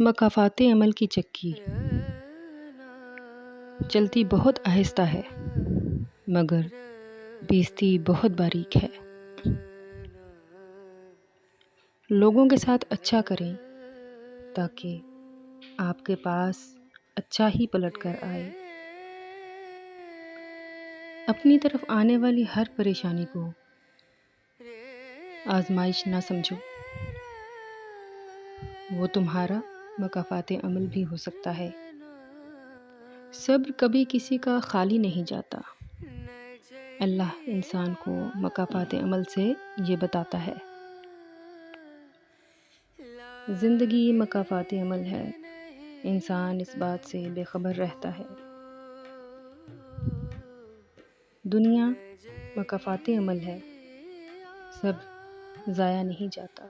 مقافات عمل کی چکی چلتی بہت آہستہ ہے مگر بیچتی بہت باریک ہے۔ لوگوں کے ساتھ اچھا کریں تاکہ آپ کے پاس اچھا ہی پلٹ کر آئے۔ اپنی طرف آنے والی ہر پریشانی کو آزمائش نہ سمجھو، وہ تمہارا مقافات عمل بھی ہو سکتا ہے۔ صبر کبھی کسی کا خالی نہیں جاتا۔ اللہ انسان کو مقافات عمل سے یہ بتاتا ہے۔ زندگی مقافات عمل ہے، انسان اس بات سے بے خبر رہتا ہے۔ دنیا مقافات عمل ہے، سب ضائع نہیں جاتا۔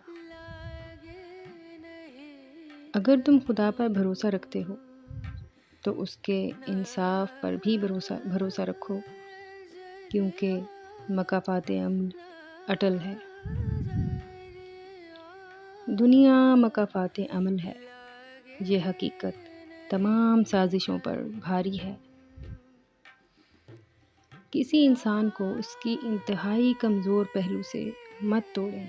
اگر تم خدا پر بھروسہ رکھتے ہو تو اس کے انصاف پر بھی بھروسہ رکھو، کیونکہ مقافات عمل اٹل ہے۔ دنیا مقافات عمل ہے، یہ حقیقت تمام سازشوں پر بھاری ہے۔ کسی انسان کو اس کی انتہائی کمزور پہلو سے مت توڑیں۔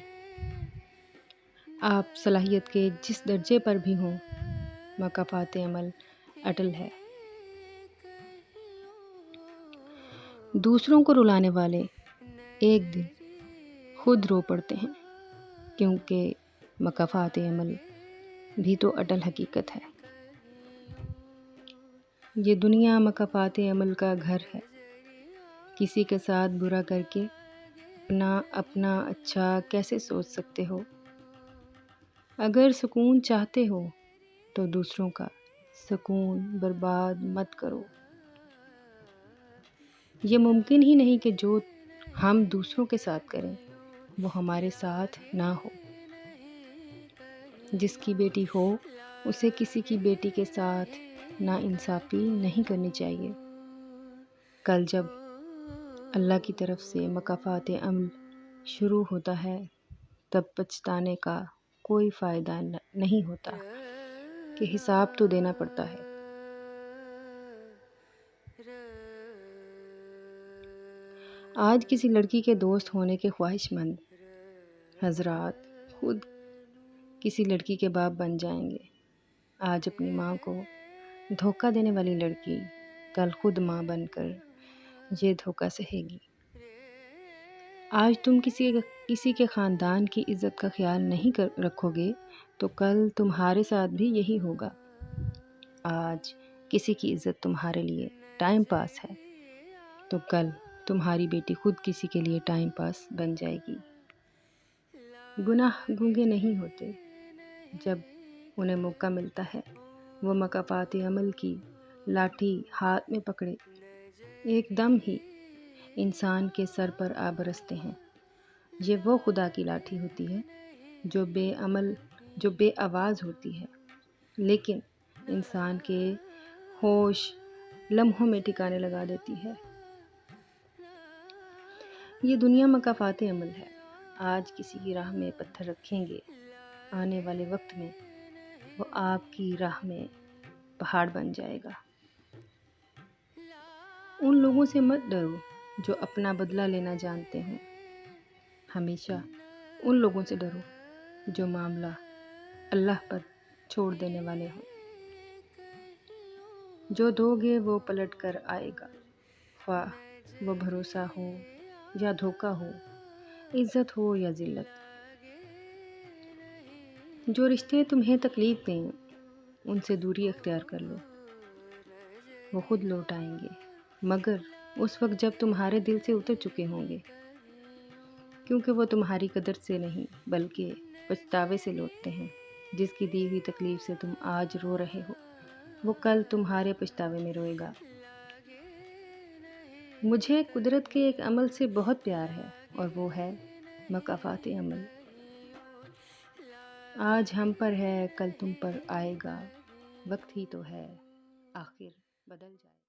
آپ صلاحیت کے جس درجے پر بھی ہوں، مقافات عمل اٹل ہے۔ دوسروں کو رلانے والے ایک دن خود رو پڑتے ہیں، کیونکہ مقافات عمل بھی تو اٹل حقیقت ہے۔ یہ دنیا مقافات عمل کا گھر ہے۔ کسی کے ساتھ برا کر کے اپنا اچھا کیسے سوچ سکتے ہو؟ اگر سکون چاہتے ہو تو دوسروں کا سکون برباد مت کرو۔ یہ ممکن ہی نہیں کہ جو ہم دوسروں کے ساتھ کریں وہ ہمارے ساتھ نہ ہو۔ جس کی بیٹی ہو اسے کسی کی بیٹی کے ساتھ ناانصافی نہیں کرنی چاہیے۔ کل جب اللہ کی طرف سے مقافات عمل شروع ہوتا ہے تب پچھتانے کا کوئی فائدہ نہیں ہوتا، کہ حساب تو دینا پڑتا ہے۔ آج کسی لڑکی کے دوست ہونے کے خواہش مند حضرات خود کسی لڑکی کے باپ بن جائیں گے۔ آج اپنی ماں کو دھوکہ دینے والی لڑکی کل خود ماں بن کر یہ دھوکہ سہے گی۔ آج تم کسی کے خاندان کی عزت کا خیال نہیں رکھو گے تو کل تمہارے ساتھ بھی یہی ہوگا۔ آج کسی کی عزت تمہارے لیے ٹائم پاس ہے تو کل تمہاری بیٹی خود کسی کے لیے ٹائم پاس بن جائے گی۔ گناہ گونگے نہیں ہوتے، جب انہیں موقع ملتا ہے وہ مقافات عمل کی لاٹھی ہاتھ میں پکڑے ایک دم ہی انسان کے سر پر آ برستے ہیں۔ یہ وہ خدا کی لاٹھی ہوتی ہے جو بے آواز ہوتی ہے، لیکن انسان کے ہوش لمحوں میں ٹھکانے لگا دیتی ہے۔ یہ دنیا مقافات عمل ہے۔ آج کسی کی راہ میں پتھر رکھیں گے، آنے والے وقت میں وہ آپ کی راہ میں پہاڑ بن جائے گا۔ ان لوگوں سے مت ڈرو جو اپنا بدلہ لینا جانتے ہوں، ہمیشہ ان لوگوں سے ڈرو جو معاملہ اللہ پر چھوڑ دینے والے ہوں۔ جو دو گے وہ پلٹ کر آئے گا، خواہ وہ بھروسہ ہو یا دھوکہ ہو، عزت ہو یا ذلت۔ جو رشتے تمہیں تکلیف دیں ان سے دوری اختیار کر لو، وہ خود لوٹ آئیں گے، مگر اس وقت جب تمہارے دل سے اتر چکے ہوں گے، کیونکہ وہ تمہاری قدر سے نہیں بلکہ پچھتاوے سے لوٹتے ہیں۔ جس کی دی ہوئی تکلیف سے تم آج رو رہے ہو وہ کل تمہارے پچھتاوے میں روئے گا۔ مجھے قدرت کے ایک عمل سے بہت پیار ہے اور وہ ہے مقافات عمل۔ آج ہم پر ہے کل تم پر آئے گا، وقت ہی تو ہے آخر بدل جائے۔